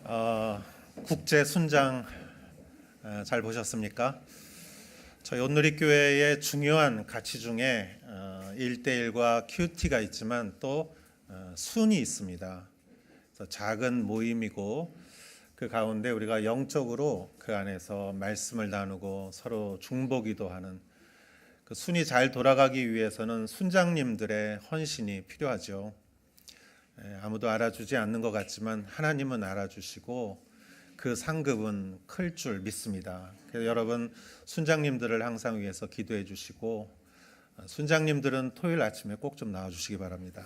어, 국제 순장 잘 보셨습니까? 저희 온누리교회의 중요한 가치 중에 1대1과 큐티가 있지만 또 순이 있습니다. 그래서 작은 모임이고 그 가운데 우리가 영적으로 그 안에서 말씀을 나누고 서로 중보기도 하는 그 순이 잘 돌아가기 위해서는 순장님들의 헌신이 필요하죠. 아무도 알아주지 않는 것 같지만 하나님은 알아주시고 그 상급은 클 줄 믿습니다. 그래서 여러분 순장님들을 항상 위해서 기도해 주시고 순장님들은 토요일 아침에 꼭 좀 나와 주시기 바랍니다.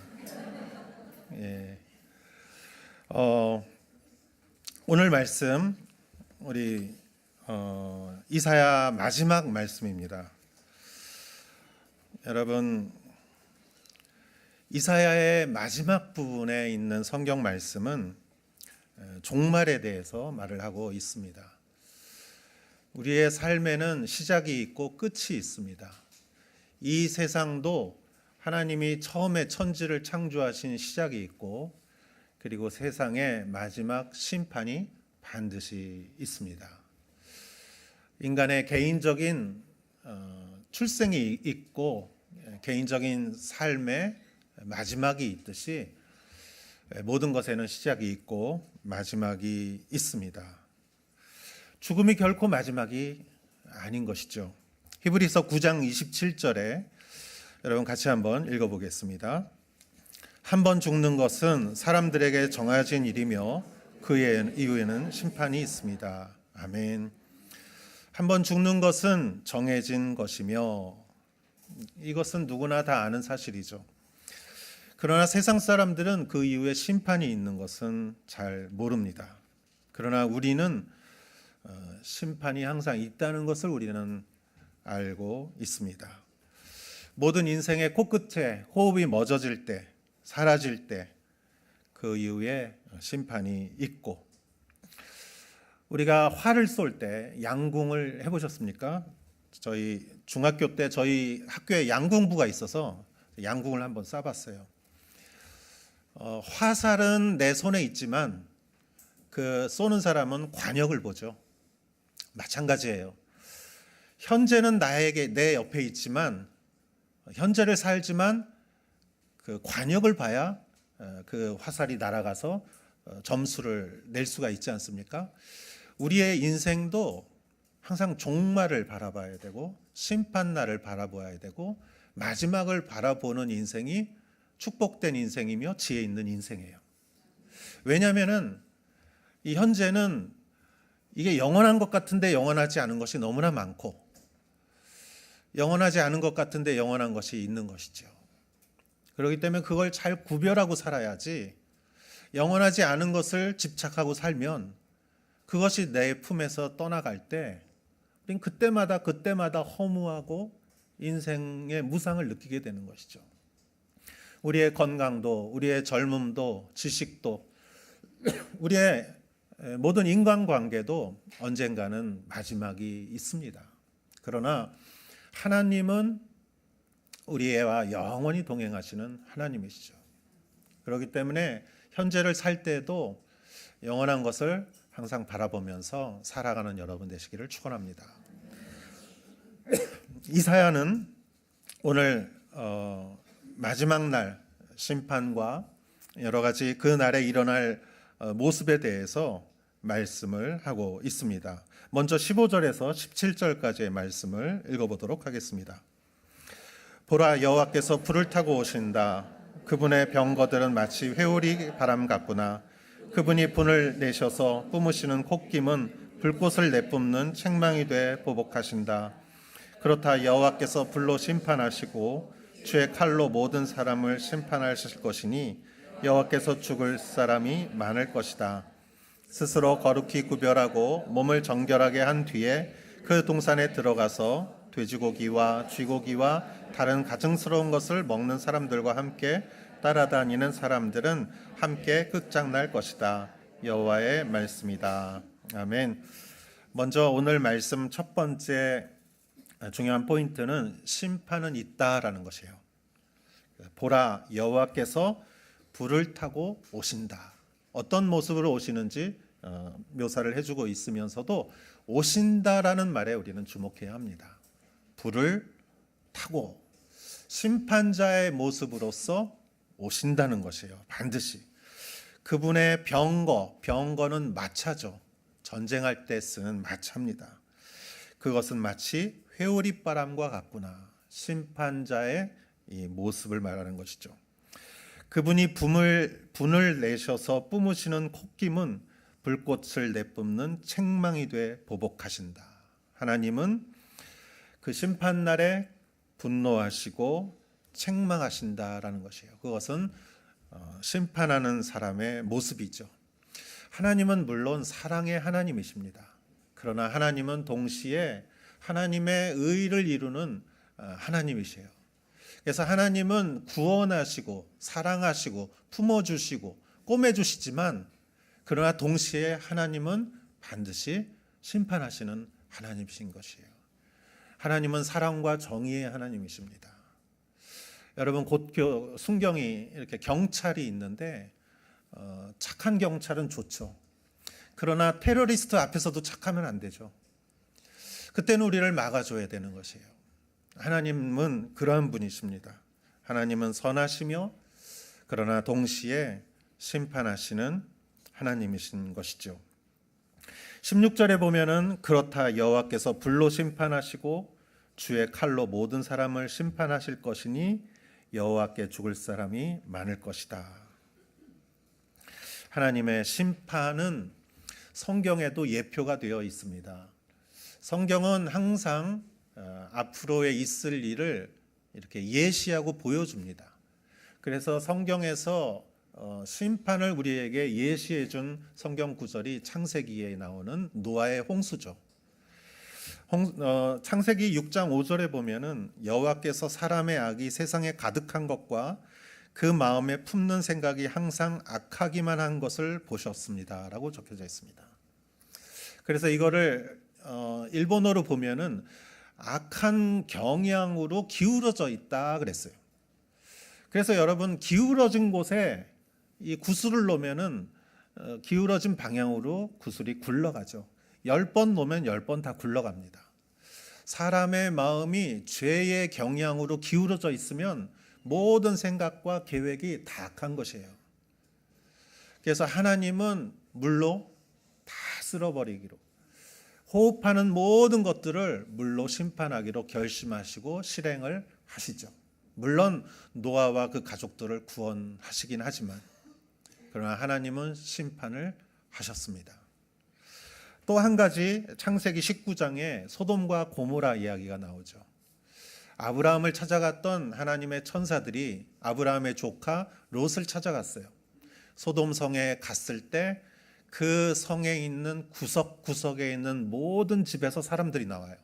예. 오늘 말씀 우리 이사야 마지막 말씀입니다. 여러분 이사야의 마지막 부분에 있는 성경 말씀은 종말에 대해서 말을 하고 있습니다. 우리의 삶에는 시작이 있고 끝이 있습니다. 이 세상도 하나님이 처음에 천지를 창조하신 시작이 있고 그리고 세상의 마지막 심판이 반드시 있습니다. 인간의 개인적인 출생이 있고 개인적인 삶의 마지막이 있듯이 모든 것에는 시작이 있고 마지막이 있습니다. 죽음이 결코 마지막이 아닌 것이죠. 히브리서 9장 27절에 여러분 같이 한번 읽어보겠습니다. 한 번 죽는 것은 사람들에게 정해진 일이며 그 이후에는 심판이 있습니다. 아멘. 한 번 죽는 것은 정해진 것이며 이것은 누구나 다 아는 사실이죠. 그러나 세상 사람들은 그 이후에 심판이 있는 것은 잘 모릅니다. 그러나 우리는 심판이 항상 있다는 것을 우리는 알고 있습니다. 모든 인생의 코끝에 호흡이 멎어질 때, 사라질 때 그 이후에 심판이 있고 우리가 활을 쏠 때 양궁을 해보셨습니까? 저희 중학교 때 저희 학교에 양궁부가 있어서 양궁을 한번 쏴봤어요. 화살은 내 손에 있지만 그 쏘는 사람은 관역을 보죠. 마찬가지예요. 현재는 내 옆에 있지만 현재를 살지만 그 관역을 봐야 그 화살이 날아가서 점수를 낼 수가 있지 않습니까? 우리의 인생도 항상 종말을 바라봐야 되고 심판날을 바라봐야 되고 마지막을 바라보는 인생이 축복된 인생이며 지혜 있는 인생이에요. 왜냐하면 이 현재는 이게 영원한 것 같은데 영원하지 않은 것이 너무나 많고 영원하지 않은 것 같은데 영원한 것이 있는 것이죠. 그렇기 때문에 그걸 잘 구별하고 살아야지 영원하지 않은 것을 집착하고 살면 그것이 내 품에서 떠나갈 때 우린 그때마다 허무하고 인생의 무상을 느끼게 되는 것이죠. 우리의 건강도 우리의 젊음도 지식도 우리의 모든 인간관계도 언젠가는 마지막이 있습니다. 그러나 하나님은 우리와 영원히 동행하시는 하나님이시죠. 그렇기 때문에 현재를 살 때도 영원한 것을 항상 바라보면서 살아가는 여러분 되시기를 축원합니다. 이사야는 오늘 마지막 날 심판과 여러 가지 그 날에 일어날 모습에 대해서 말씀을 하고 있습니다. 먼저 15절에서 17절까지의 말씀을 읽어보도록 하겠습니다. 보라, 여호와께서 불을 타고 오신다. 그분의 병거들은 마치 회오리 바람 같구나. 그분이 분을 내셔서 뿜으시는 콧김은 불꽃을 내뿜는 책망이 돼 보복하신다. 그렇다 여호와께서 불로 심판하시고 주의 칼로 모든 사람을 심판하실 것이니 여호와께서 죽을 사람이 많을 것이다. 스스로 거룩히 구별하고 몸을 정결하게 한 뒤에 그 동산에 들어가서 돼지고기와 쥐고기와 다른 가증스러운 것을 먹는 사람들과 함께 따라다니는 사람들은 함께 끝장날 것이다. 여호와의 말씀이다. 아멘. 먼저 오늘 말씀 첫 번째 중요한 포인트는 심판은 있다라는 것이에요. 보라, 여호와께서 불을 타고 오신다. 어떤 모습으로 오시는지 묘사를 해주고 있으면서도 오신다라는 말에 우리는 주목해야 합니다. 불을 타고 심판자의 모습으로서 오신다는 것이에요. 반드시. 그분의 병거는 마차죠. 전쟁할 때 쓰는 마차입니다. 그것은 마치 회오리바람과 같구나. 심판자의 이 모습을 말하는 것이죠. 그분이 분을 내셔서 뿜으시는 콧김은 불꽃을 내뿜는 책망이 돼 보복하신다. 하나님은 그 심판날에 분노하시고 책망하신다라는 것이에요. 그것은 심판하는 사람의 모습이죠. 하나님은 물론 사랑의 하나님이십니다. 그러나 하나님은 동시에 하나님의 의를 이루는 하나님이세요. 그래서 하나님은 구원하시고 사랑하시고 품어주시고 꼬매주시지만 그러나 동시에 하나님은 반드시 심판하시는 하나님이신 것이에요. 하나님은 사랑과 정의의 하나님이십니다. 여러분 곧 순경이 이렇게 경찰이 있는데 착한 경찰은 좋죠. 그러나 테러리스트 앞에서도 착하면 안 되죠. 그때는 우리를 막아줘야 되는 것이에요. 하나님은 그러한 분이십니다. 하나님은 선하시며 그러나 동시에 심판하시는 하나님이신 것이죠. 16절에 보면은 그렇다 여호와께서 불로 심판하시고 주의 칼로 모든 사람을 심판하실 것이니 여호와께 죽을 사람이 많을 것이다. 하나님의 심판은 성경에도 예표가 되어 있습니다. 성경은 항상 앞으로에 있을 일을 이렇게 예시하고 보여줍니다. 그래서 성경에서 심판을 우리에게 예시해 준 성경 구절이 창세기에 나오는 노아의 홍수죠. 창세기 6장 5절에 보면은 여호와께서 사람의 악이 세상에 가득한 것과 그 마음에 품는 생각이 항상 악하기만 한 것을 보셨습니다라고 적혀져 있습니다. 그래서 이거를 일본어로 보면은 악한 경향으로 기울어져 있다 그랬어요. 그래서 여러분 기울어진 곳에 이 구슬을 놓으면은 기울어진 방향으로 구슬이 굴러가죠. 10번 놓으면 10번 다 굴러갑니다. 사람의 마음이 죄의 경향으로 기울어져 있으면 모든 생각과 계획이 다 악한 것이에요. 그래서 하나님은 물로 다 쓸어버리기로 호흡하는 모든 것들을 물로 심판하기로 결심하시고 실행을 하시죠. 물론 노아와 그 가족들을 구원하시긴 하지만 그러나 하나님은 심판을 하셨습니다. 또 한 가지 창세기 19장에 소돔과 고모라 이야기가 나오죠. 아브라함을 찾아갔던 하나님의 천사들이 아브라함의 조카 롯을 찾아갔어요. 소돔 성에 갔을 때 그 성에 있는 구석구석에 있는 모든 집에서 사람들이 나와요.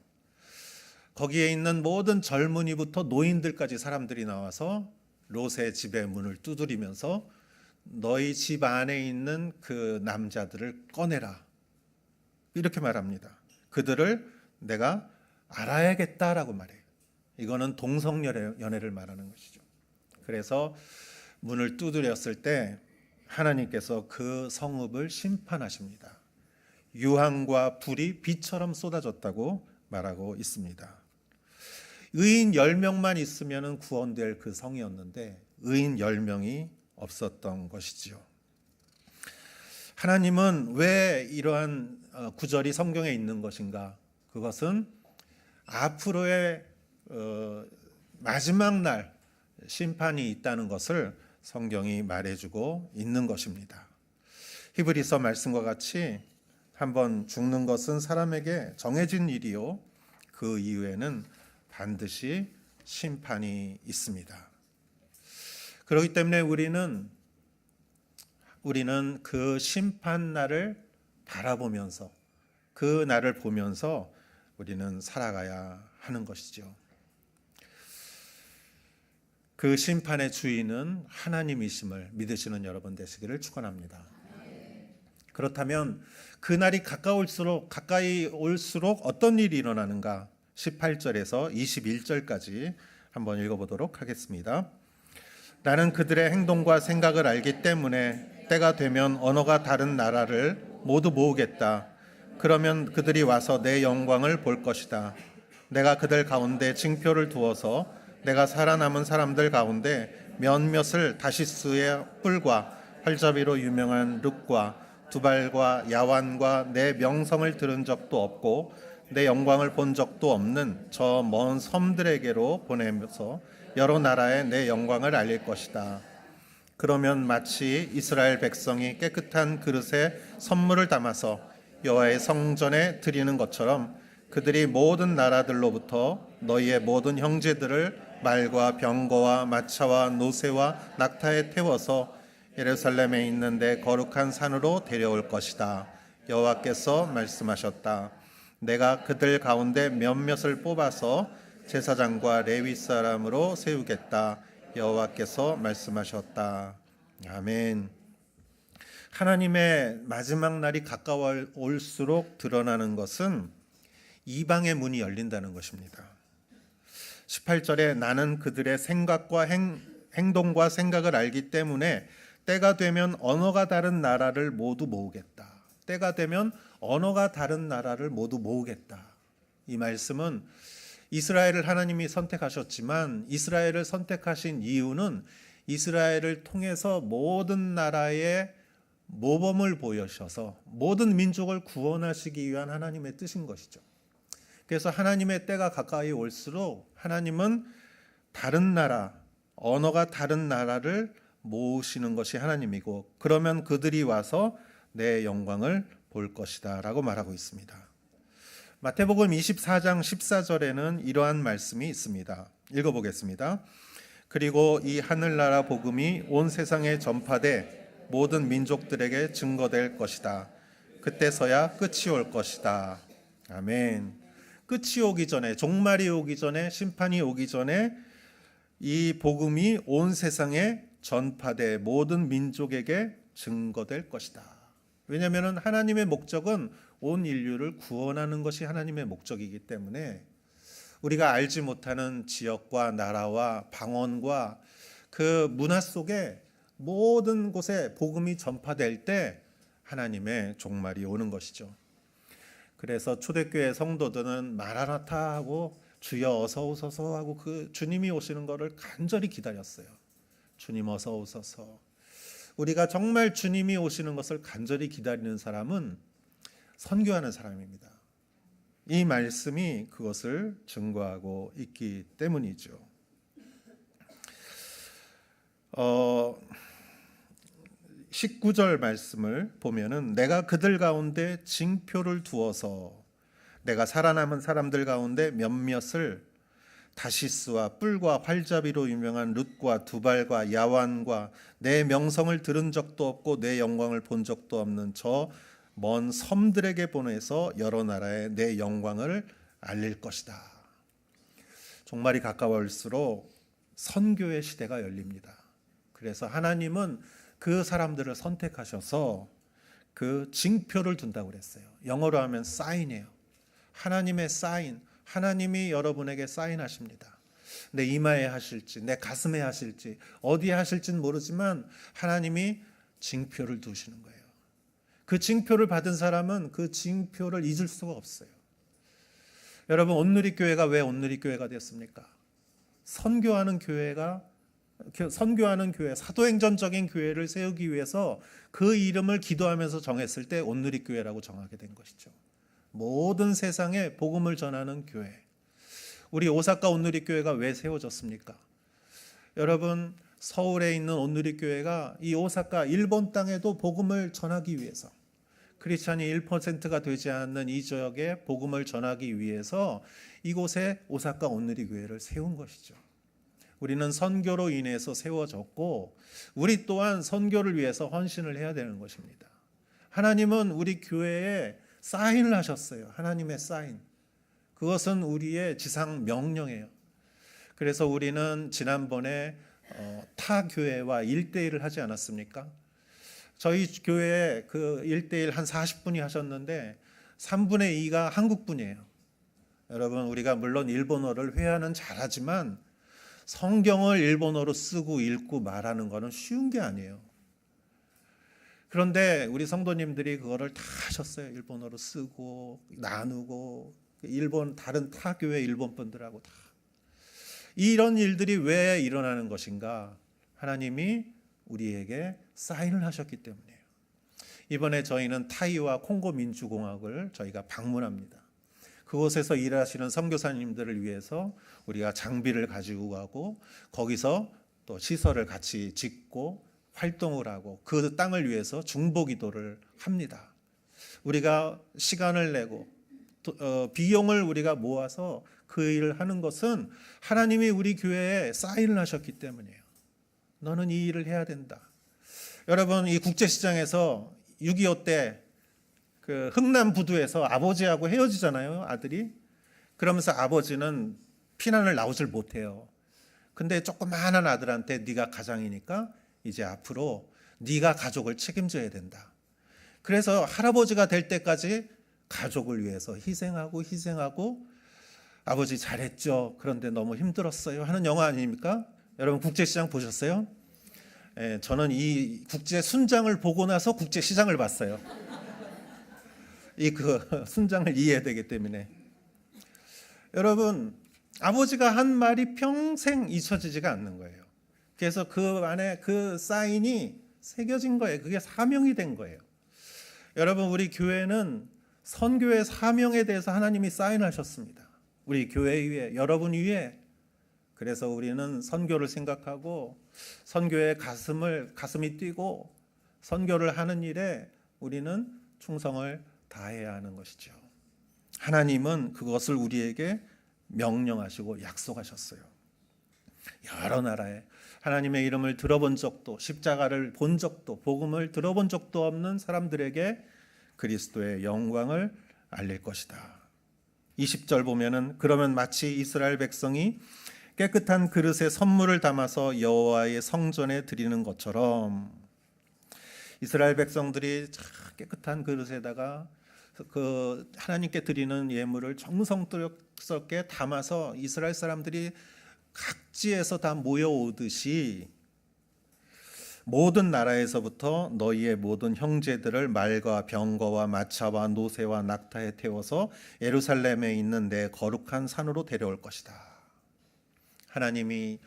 거기에 있는 모든 젊은이부터 노인들까지 사람들이 나와서 롯의 집의 문을 두드리면서 너희 집 안에 있는 그 남자들을 꺼내라. 이렇게 말합니다. 그들을 내가 알아야겠다라고 말해요. 이거는 동성연애를 말하는 것이죠. 그래서 문을 두드렸을 때 하나님께서 그 성읍을 심판하십니다. 유황과 불이 비처럼 쏟아졌다고 말하고 있습니다. 의인 10명만 있으면 구원될 그 성이었는데 의인 10명이 없었던 것이지요. 하나님은 왜 이러한 구절이 성경에 있는 것인가? 그것은 앞으로의 마지막 날 심판이 있다는 것을 성경이 말해주고 있는 것입니다. 히브리서 말씀과 같이 한번 죽는 것은 사람에게 정해진 일이요 그 이후에는 반드시 심판이 있습니다. 그렇기 때문에 우리는 그 심판 날을 바라보면서 그 날을 보면서 우리는 살아가야 하는 것이죠. 그 심판의 주인은 하나님이심을 믿으시는 여러분 되시기를 축원합니다. 그렇다면 그 날이 가까이 올수록 어떤 일이 일어나는가? 18절에서 21절까지 한번 읽어보도록 하겠습니다. 나는 그들의 행동과 생각을 알기 때문에 때가 되면 언어가 다른 나라를 모두 모으겠다. 그러면 그들이 와서 내 영광을 볼 것이다. 내가 그들 가운데 징표를 두어서 내가 살아남은 사람들 가운데 몇몇을 다시스의 뿔과 활자비로 유명한 룻과 두발과 야완과 내 명성을 들은 적도 없고 내 영광을 본 적도 없는 저 먼 섬들에게로 보내면서 여러 나라에 내 영광을 알릴 것이다. 그러면 마치 이스라엘 백성이 깨끗한 그릇에 선물을 담아서 여호와의 성전에 드리는 것처럼 그들이 모든 나라들로부터 너희의 모든 형제들을 말과 병거와 마차와 노새와 낙타에 태워서 예루살렘에 있는데 거룩한 산으로 데려올 것이다. 여호와께서 말씀하셨다. 내가 그들 가운데 몇몇을 뽑아서 제사장과 레위 사람으로 세우겠다. 여호와께서 말씀하셨다. 아멘. 하나님의 마지막 날이 가까워올수록 드러나는 것은 이방의 문이 열린다는 것입니다. 18절에 나는 그들의 생각과 행동과 생각을 알기 때문에 때가 되면 언어가 다른 나라를 모두 모으겠다. 때가 되면 언어가 다른 나라를 모두 모으겠다. 이 말씀은 이스라엘을 하나님이 선택하셨지만 이스라엘을 선택하신 이유는 이스라엘을 통해서 모든 나라의 모범을 보여셔서 모든 민족을 구원하시기 위한 하나님의 뜻인 것이죠. 그래서 하나님의 때가 가까이 올수록 하나님은 다른 나라, 언어가 다른 나라를 모으시는 것이 하나님이고 그러면 그들이 와서 내 영광을 볼 것이다 라고 말하고 있습니다. 마태복음 24장 14절에는 이러한 말씀이 있습니다. 읽어보겠습니다. 그리고 이 하늘나라 복음이 온 세상에 전파돼 모든 민족들에게 증거될 것이다. 그때서야 끝이 올 것이다. 아멘. 끝이 오기 전에, 종말이 오기 전에, 심판이 오기 전에 이 복음이 온 세상에 전파돼 모든 민족에게 증거될 것이다. 왜냐하면 하나님의 목적은 온 인류를 구원하는 것이 하나님의 목적이기 때문에 우리가 알지 못하는 지역과 나라와 방언과 그 문화 속에 모든 곳에 복음이 전파될 때 하나님의 종말이 오는 것이죠. 그래서 초대교회 성도들은 마라나타 하고 주여 어서 오소서 하고 그 주님이 오시는 것을 간절히 기다렸어요. 주님 어서 오소서. 우리가 정말 주님이 오시는 것을 간절히 기다리는 사람은 선교하는 사람입니다. 이 말씀이 그것을 증거하고 있기 때문이죠. 19절 말씀을 보면은 내가 그들 가운데 징표를 두어서 내가 살아남은 사람들 가운데 몇몇을 다시스와 뿔과 활자비로 유명한 룻과 두발과 야완과 내 명성을 들은 적도 없고 내 영광을 본 적도 없는 저 먼 섬들에게 보내서 여러 나라에 내 영광을 알릴 것이다. 종말이 가까워올수록 선교의 시대가 열립니다. 그래서 하나님은 그 사람들을 선택하셔서 그 징표를 둔다고 그랬어요. 영어로 하면 사인이에요. 하나님의 사인, 하나님이 여러분에게 사인하십니다. 내 이마에 하실지, 내 가슴에 하실지, 어디에 하실지는 모르지만 하나님이 징표를 두시는 거예요. 그 징표를 받은 사람은 그 징표를 잊을 수가 없어요. 여러분, 온누리교회가 왜 온누리교회가 됐습니까? 선교하는 교회, 사도행전적인 교회를 세우기 위해서 그 이름을 기도하면서 정했을 때 온누리교회라고 정하게 된 것이죠. 모든 세상에 복음을 전하는 교회. 우리 오사카 온누리교회가 왜 세워졌습니까? 여러분, 서울에 있는 온누리교회가 이 오사카 일본 땅에도 복음을 전하기 위해서, 크리스찬이 1%가 되지 않는 이 지역에 복음을 전하기 위해서 이곳에 오사카 온누리교회를 세운 것이죠. 우리는 선교로 인해서 세워졌고 우리 또한 선교를 위해서 헌신을 해야 되는 것입니다. 하나님은 우리 교회에 사인을 하셨어요. 하나님의 사인. 그것은 우리의 지상 명령이에요. 그래서 우리는 지난번에 타 교회와 1대1을 하지 않았습니까? 저희 교회에 그 1대1 한 40분이 하셨는데 3분의 2가 한국 분이에요. 여러분, 우리가 물론 일본어를 회화는 잘하지만 성경을 일본어로 쓰고 읽고 말하는 것은 쉬운 게 아니에요. 그런데 우리 성도님들이 그거를 다 하셨어요. 일본어로 쓰고 나누고 일본 다른 타 교회 일본 분들하고 다. 이런 일들이 왜 일어나는 것인가? 하나님이 우리에게 사인을 하셨기 때문이에요. 이번에 저희는 타이와 콩고 민주공화국을 저희가 방문합니다. 그곳에서 일하시는 선교사님들을 위해서 우리가 장비를 가지고 가고 거기서 또 시설을 같이 짓고 활동을 하고 그 땅을 위해서 중보기도를 합니다. 우리가 시간을 내고 비용을 우리가 모아서 그 일을 하는 것은 하나님이 우리 교회에 사인을 하셨기 때문이에요. 너는 이 일을 해야 된다. 여러분, 이 국제시장에서 6.25 때 그 흥남 부두에서 아버지하고 헤어지잖아요, 아들이. 그러면서 아버지는 피난을 나오질 못해요. 근데 조그마한 아들한테 네가 가장이니까 이제 앞으로 네가 가족을 책임져야 된다. 그래서 할아버지가 될 때까지 가족을 위해서 희생하고 아버지 잘했죠. 그런데 너무 힘들었어요. 하는 영화 아닙니까? 여러분 국제시장 보셨어요? 예, 저는 이 국제 순장을 보고 나서 국제시장을 봤어요. 이 순장을 이해해야 되기 때문에. 여러분, 아버지가 한 말이 평생 잊혀지지가 않는 거예요. 그래서 그 안에 그 사인이 새겨진 거예요. 그게 사명이 된 거예요. 여러분, 우리 교회는 선교의 사명에 대해서 하나님이 사인하셨습니다. 우리 교회 위에, 여러분 위에. 그래서 우리는 선교를 생각하고 선교의 가슴이 뛰고 선교를 하는 일에 우리는 충성을 다해야 하는 것이죠. 하나님은 그것을 우리에게 명령하시고 약속하셨어요. 여러 나라에 하나님의 이름을 들어본 적도, 십자가를 본 적도, 복음을 들어본 적도 없는 사람들에게 그리스도의 영광을 알릴 것이다. 20절 보면은 그러면 마치 이스라엘 백성이 깨끗한 그릇에 선물을 담아서 여호와의 성전에 드리는 것처럼, 이스라엘 백성들이 깨끗한 그릇에다가 그 하나님께 드리는 예물을 정성스럽게 담아서 이스라엘 사람들이 각지에서 다 모여오듯이 모든 나라에서부터 너희의 모든 형제들을 말과 병거와 마차와 노새와 낙타에 태워서 예루살렘에 있는 내 거룩한 산으로 데려올 것이다. 하나님이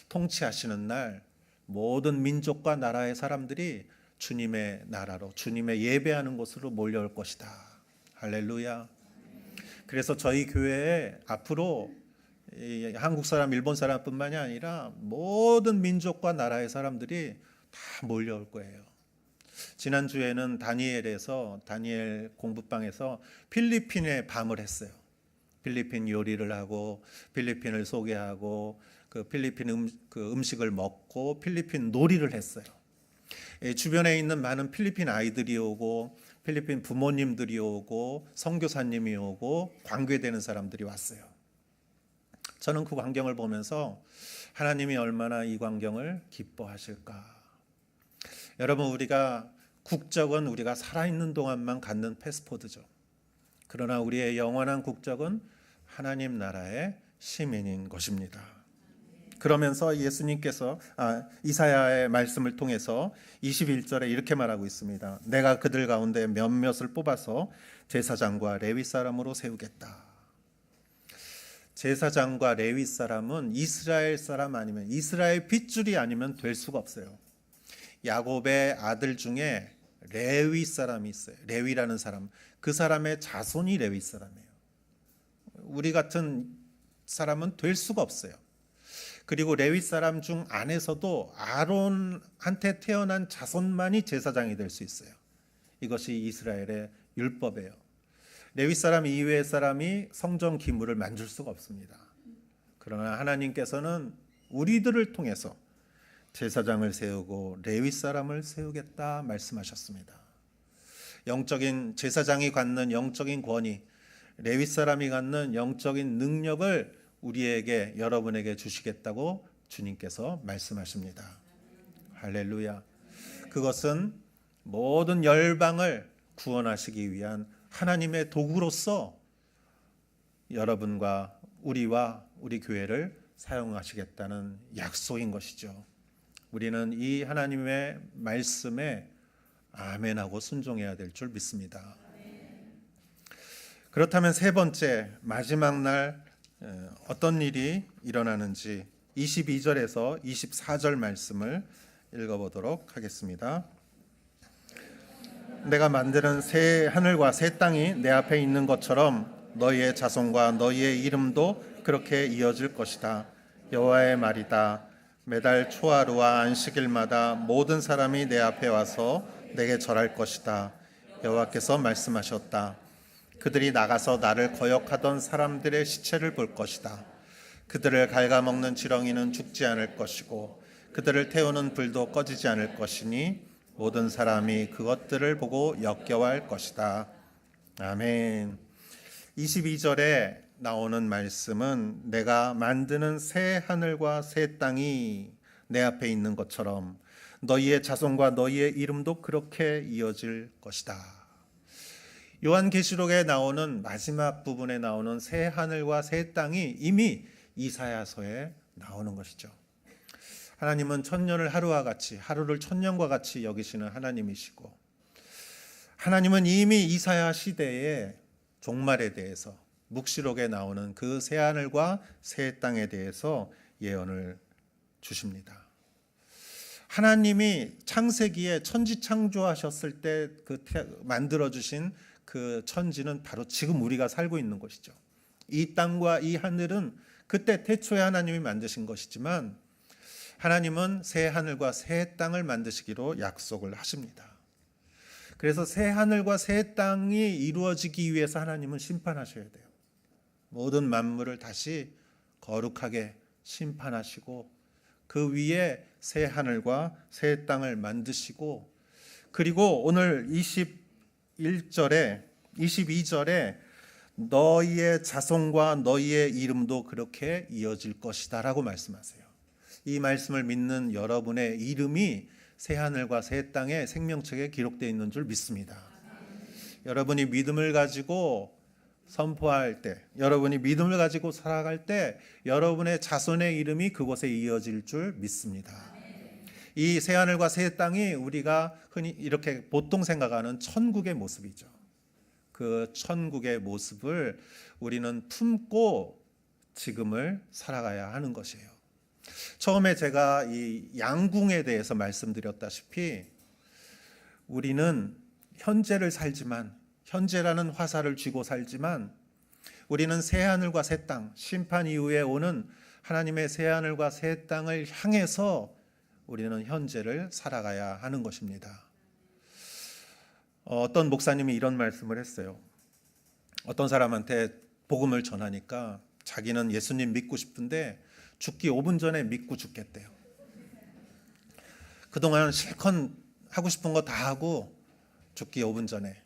통치하시는 날 모든 민족과 나라의 사람들이 주님의 나라로, 주님의 예배하는 곳으로 몰려올 것이다. 할렐루야. 그래서 저희 교회에 앞으로 한국 사람, 일본 사람뿐만이 아니라 모든 민족과 나라의 사람들이 다 몰려올 거예요. 지난주에는 다니엘 공부방에서 필리핀에 밤을 했어요. 필리핀 요리를 하고 필리핀을 소개하고 그 필리핀 음식을 먹고 필리핀 놀이를 했어요. 주변에 있는 많은 필리핀 아이들이 오고 필리핀 부모님들이 오고 선교사님이 오고 관계되는 사람들이 왔어요. 저는 그 광경을 보면서 하나님이 얼마나 이 광경을 기뻐하실까. 여러분, 우리가 국적은 우리가 살아있는 동안만 갖는 패스포드죠. 그러나 우리의 영원한 국적은 하나님 나라의 시민인 것입니다. 그러면서 예수님께서 이사야의 말씀을 통해서 21절에 이렇게 말하고 있습니다. 내가 그들 가운데 몇몇을 뽑아서 제사장과 레위 사람으로 세우겠다. 제사장과 레위 사람은 이스라엘 사람 아니면 이스라엘 핏줄이 아니면 될 수가 없어요. 야곱의 아들 중에 레위 사람이 있어요. 레위라는 사람, 그 사람의 자손이 레위 사람이에요. 우리 같은 사람은 될 수가 없어요. 그리고 레위 사람 중 안에서도 아론한테 태어난 자손만이 제사장이 될 수 있어요. 이것이 이스라엘의 율법이에요. 레위 사람 이외의 사람이 성전 기물을 만질 수가 없습니다. 그러나 하나님께서는 우리들을 통해서 제사장을 세우고 레위 사람을 세우겠다 말씀하셨습니다. 영적인 제사장이 갖는 영적인 권위, 레위 사람이 갖는 영적인 능력을 우리에게, 여러분에게 주시겠다고 주님께서 말씀하십니다. 할렐루야. 그것은 모든 열방을 구원하시기 위한 하나님의 도구로서 여러분과 우리와 우리 교회를 사용하시겠다는 약속인 것이죠. 우리는 이 하나님의 말씀에 아멘하고 순종해야 될 줄 믿습니다. 그렇다면 세 번째, 마지막 날 어떤 일이 일어나는지 22절에서 24절 말씀을 읽어보도록 하겠습니다. 내가 만드는 새 하늘과 새 땅이 내 앞에 있는 것처럼 너희의 자손과 너희의 이름도 그렇게 이어질 것이다. 여호와의 말이다. 매달 초하루와 안식일마다 모든 사람이 내 앞에 와서 내게 절할 것이다. 여호와께서 말씀하셨다. 그들이 나가서 나를 거역하던 사람들의 시체를 볼 것이다. 그들을 갉아먹는 지렁이는 죽지 않을 것이고 그들을 태우는 불도 꺼지지 않을 것이니 모든 사람이 그것들을 보고 역겨워할 것이다. 아멘. 22절에 나오는 말씀은 내가 만드는 새 하늘과 새 땅이 내 앞에 있는 것처럼 너희의 자손과 너희의 이름도 그렇게 이어질 것이다. 요한계시록에 나오는 마지막 부분에 나오는 새 하늘과 새 땅이 이미 이사야서에 나오는 것이죠. 하나님은 천년을 하루와 같이, 하루를 천년과 같이 여기시는 하나님이시고, 하나님은 이미 이사야 시대의 종말에 대해서 묵시록에 나오는 그 새 하늘과 새 땅에 대해서 예언을 주십니다. 하나님이 창세기에 천지 창조하셨을 때 그 만들어 주신 그 천지는 바로 지금 우리가 살고 있는 것이죠. 이 땅과 이 하늘은 그때 태초에 하나님이 만드신 것이지만 하나님은 새 하늘과 새 땅을 만드시기로 약속을 하십니다. 그래서 새 하늘과 새 땅이 이루어지기 위해서 하나님은 심판하셔야 돼요. 모든 만물을 다시 거룩하게 심판하시고 그 위에 새 하늘과 새 땅을 만드시고, 그리고 오늘 22절에 너희의 자손과 너희의 이름도 그렇게 이어질 것이다 라고 말씀하세요. 이 말씀을 믿는 여러분의 이름이 새하늘과 새 땅의 생명책에 기록되어 있는 줄 믿습니다. 여러분이 믿음을 가지고 선포할 때, 여러분이 믿음을 가지고 살아갈 때 여러분의 자손의 이름이 그곳에 이어질 줄 믿습니다. 이 새하늘과 새 땅이 우리가 흔히 이렇게 보통 생각하는 천국의 모습이죠. 그 천국의 모습을 우리는 품고 지금을 살아가야 하는 것이에요. 처음에 제가 이 양궁에 대해서 말씀드렸다시피 우리는 현재를 살지만, 현재라는 화살을 쥐고 살지만 우리는 새하늘과 새 땅, 심판 이후에 오는 하나님의 새하늘과 새 땅을 향해서 우리는 현재를 살아가야 하는 것입니다. 어떤 목사님이 이런 말씀을 했어요. 어떤 사람한테 복음을 전하니까 자기는 예수님 믿고 싶은데 죽기 5분 전에 믿고 죽겠대요. 그동안 실컷 하고 싶은 거 다 하고 죽기 5분 전에.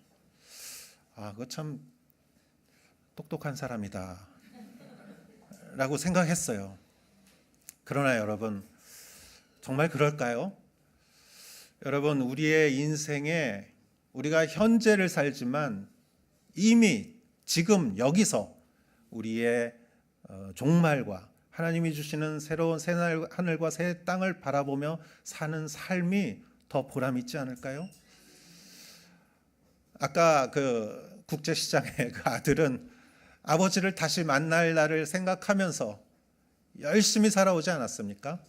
그거 참 똑똑한 사람이다 라고 생각했어요. 그러나 여러분, 정말 그럴까요? 여러분, 우리의 인생에 우리가 현재를 살지만 이미 지금 여기서 우리의 종말과 하나님이 주시는 새로운 새 하늘과 새 땅을 바라보며 사는 삶이 더 보람 있지 않을까요? 아까 그 국제시장의 그 아들은 아버지를 다시 만날 날을 생각하면서 열심히 살아오지 않았습니까?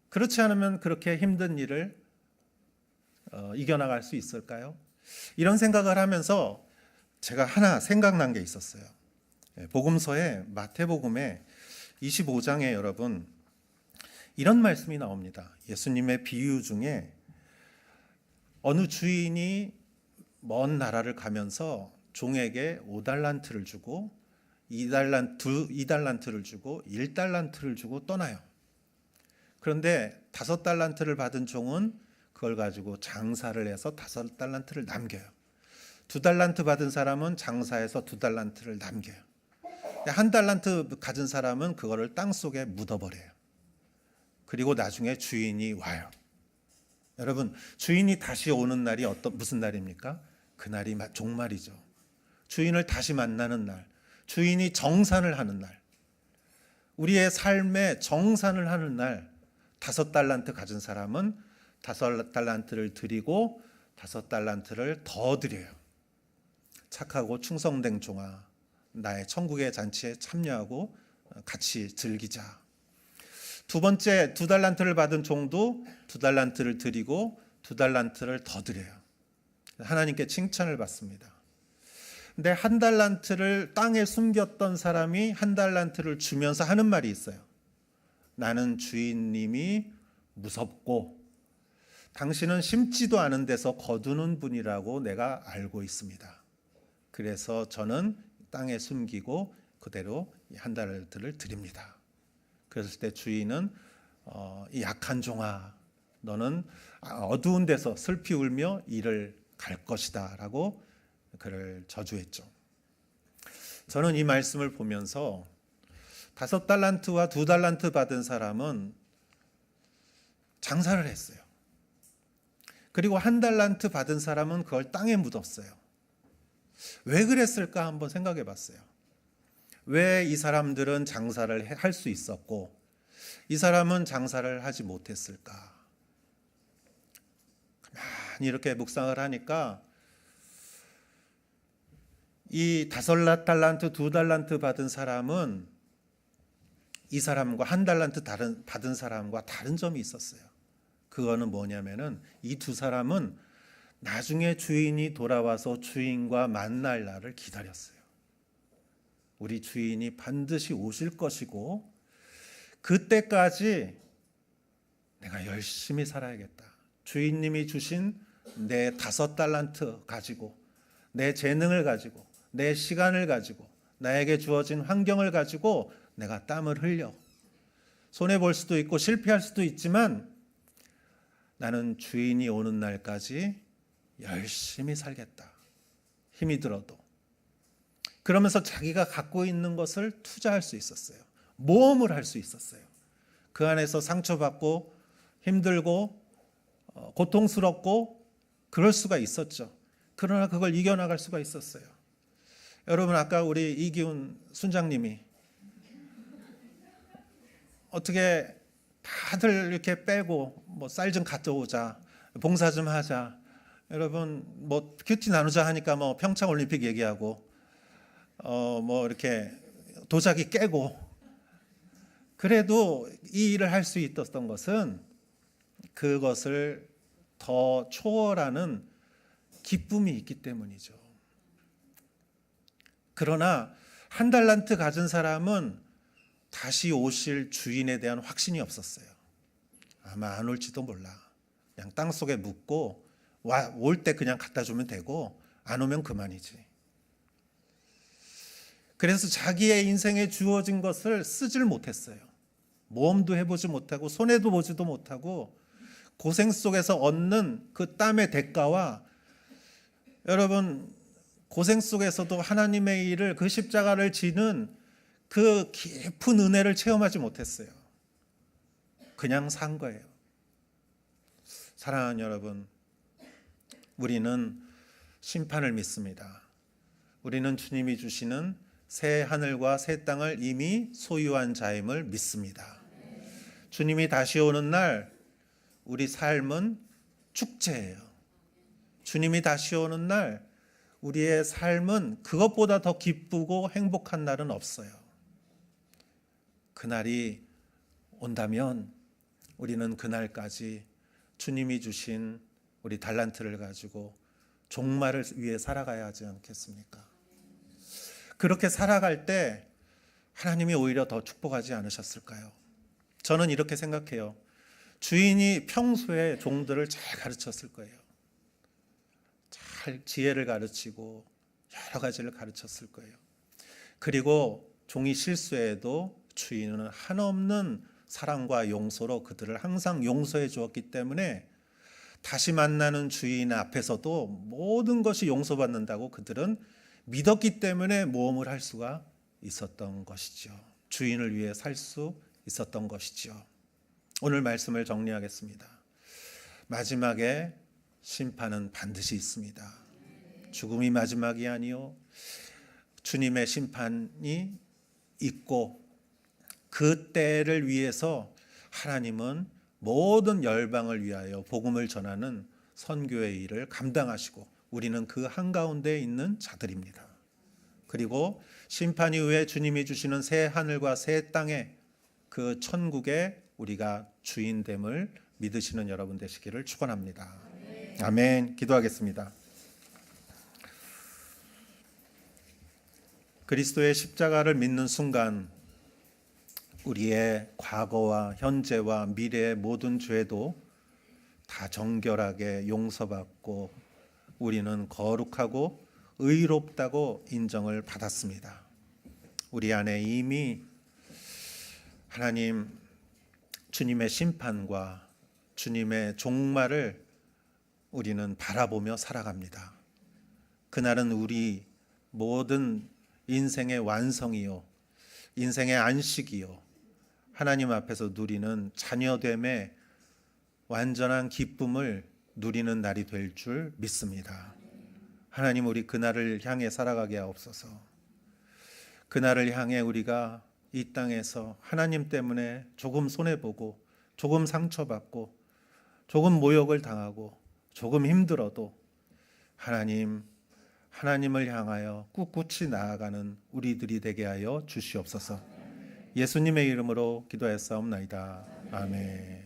그렇지 않으면 그렇게 힘든 일을 이겨나갈 수 있을까요? 이런 생각을 하면서 제가 하나 생각난 게 있었어요. 복음서에, 마태복음에 25장에 여러분 이런 말씀이 나옵니다. 예수님의 비유 중에 어느 주인이 먼 나라를 가면서 종에게 5달란트를 주고 2달란트를 주고 1달란트를 주고 떠나요. 그런데 5달란트를 받은 종은 그걸 가지고 장사를 해서 5달란트를 남겨요. 2달란트 받은 사람은 장사해서 2달란트를 남겨요. 1달란트 가진 사람은 그거를 땅속에 묻어버려요. 그리고 나중에 주인이 와요. 여러분, 주인이 다시 오는 날이 무슨 날입니까? 그날이 종말이죠. 주인을 다시 만나는 날, 주인이 정산을 하는 날, 우리의 삶에 정산을 하는 날, 5달란트 가진 사람은 5달란트를 드리고 5달란트를 더 드려요. 착하고 충성된 종아, 나의 천국의 잔치에 참여하고 같이 즐기자. 두 번째 2달란트를 받은 종도 2달란트를 드리고 2달란트를 더 드려요. 하나님께 칭찬을 받습니다. 근데 1달란트를 땅에 숨겼던 사람이 1달란트를 주면서 하는 말이 있어요. 나는 주인님이 무섭고 당신은 심지도 않은 데서 거두는 분이라고 내가 알고 있습니다. 그래서 저는 땅에 숨기고 그대로 1달란트를 드립니다. 그랬을 때 주인은 이 약한 종아, 너는 어두운 데서 슬피 울며 일을 갈 것이다 라고 그를 저주했죠. 저는 이 말씀을 보면서 5달란트와 2달란트 받은 사람은 장사를 했어요. 그리고 1달란트 받은 사람은 그걸 땅에 묻었어요. 왜 그랬을까 한번 생각해 봤어요. 왜 이 사람들은 장사를 할 수 있었고 이 사람은 장사를 하지 못했을까? 가만히 이렇게 묵상을 하니까 이 5달란트, 2달란트 받은 사람은 이 사람과 1달란트 받은 사람과 다른 점이 있었어요. 그거는 뭐냐면은 이 두 사람은 나중에 주인이 돌아와서 주인과 만날 날을 기다렸어요. 우리 주인이 반드시 오실 것이고 그때까지 내가 열심히 살아야겠다. 주인님이 주신 내 5달란트 가지고 내 재능을 가지고 내 시간을 가지고 나에게 주어진 환경을 가지고 내가 땀을 흘려 손해볼 수도 있고 실패할 수도 있지만 나는 주인이 오는 날까지 열심히 살겠다. 힘이 들어도. 그러면서 자기가 갖고 있는 것을 투자할 수 있었어요. 모험을 할 수 있었어요. 그 안에서 상처받고 힘들고 고통스럽고 그럴 수가 있었죠. 그러나 그걸 이겨나갈 수가 있었어요. 여러분 아까 우리 이기훈 순장님이 어떻게 다들 이렇게 빼고 뭐 쌀 좀 갖다 오자, 봉사 좀 하자. 여러분 뭐 큐티 나누자 하니까 뭐 평창 올림픽 얘기하고 뭐 이렇게 도자기 깨고 그래도 이 일을 할 수 있었던 것은 그것을 더 초월하는 기쁨이 있기 때문이죠. 그러나 1달란트 가진 사람은 다시 오실 주인에 대한 확신이 없었어요. 아마 안 올지도 몰라. 그냥 땅속에 묻고 올 때 그냥 갖다 주면 되고 안 오면 그만이지. 그래서 자기의 인생에 주어진 것을 쓰질 못했어요. 모험도 해보지 못하고 손해도 보지도 못하고 고생 속에서 얻는 그 땀의 대가와 여러분 고생 속에서도 하나님의 일을 그 십자가를 지는 그 깊은 은혜를 체험하지 못했어요. 그냥 산 거예요. 사랑하는 여러분, 우리는 심판을 믿습니다. 우리는 주님이 주시는 새 하늘과 새 땅을 이미 소유한 자임을 믿습니다. 주님이 다시 오는 날 우리 삶은 축제예요. 주님이 다시 오는 날 우리의 삶은 그것보다 더 기쁘고 행복한 날은 없어요. 그날이 온다면 우리는 그날까지 주님이 주신 우리 달란트를 가지고 종말을 위해 살아가야 하지 않겠습니까? 그렇게 살아갈 때 하나님이 오히려 더 축복하지 않으셨을까요? 저는 이렇게 생각해요. 주인이 평소에 종들을 잘 가르쳤을 거예요. 잘 지혜를 가르치고 여러 가지를 가르쳤을 거예요. 그리고 종이 실수해도 주인은 한없는 사랑과 용서로 그들을 항상 용서해 주었기 때문에 다시 만나는 주인 앞에서도 모든 것이 용서받는다고 그들은 믿었기 때문에 모험을 할 수가 있었던 것이죠. 주인을 위해 살 수 있었던 것이죠. 오늘 말씀을 정리하겠습니다. 마지막에 심판은 반드시 있습니다. 죽음이 마지막이 아니요 주님의 심판이 있고 그 때를 위해서 하나님은 모든 열방을 위하여 복음을 전하는 선교의 일을 감당하시고 우리는 그 한가운데 있는 자들입니다. 그리고 심판 이후에 주님이 주시는 새 하늘과 새 땅에 그 천국에 우리가 주인됨을 믿으시는 여러분 되시기를 축원합니다. 아멘. 기도하겠습니다. 그리스도의 십자가를 믿는 순간 우리의 과거와 현재와 미래의 모든 죄도 다 정결하게 용서받고 우리는 거룩하고 의롭다고 인정을 받았습니다. 우리 안에 이미 하나님 주님의 심판과 주님의 종말을 우리는 바라보며 살아갑니다. 그날은 우리 모든 인생의 완성이요, 인생의 안식이요, 하나님 앞에서 누리는 자녀됨의 완전한 기쁨을 누리는 날이 될 줄 믿습니다. 하나님, 우리 그날을 향해 살아가게 하옵소서. 그날을 향해 우리가 이 땅에서 하나님 때문에 조금 손해보고 조금 상처받고 조금 모욕을 당하고 조금 힘들어도 하나님을 향하여 꿋꿋이 나아가는 우리들이 되게 하여 주시옵소서. 예수님의 이름으로 기도하였사옵나이다. 아멘.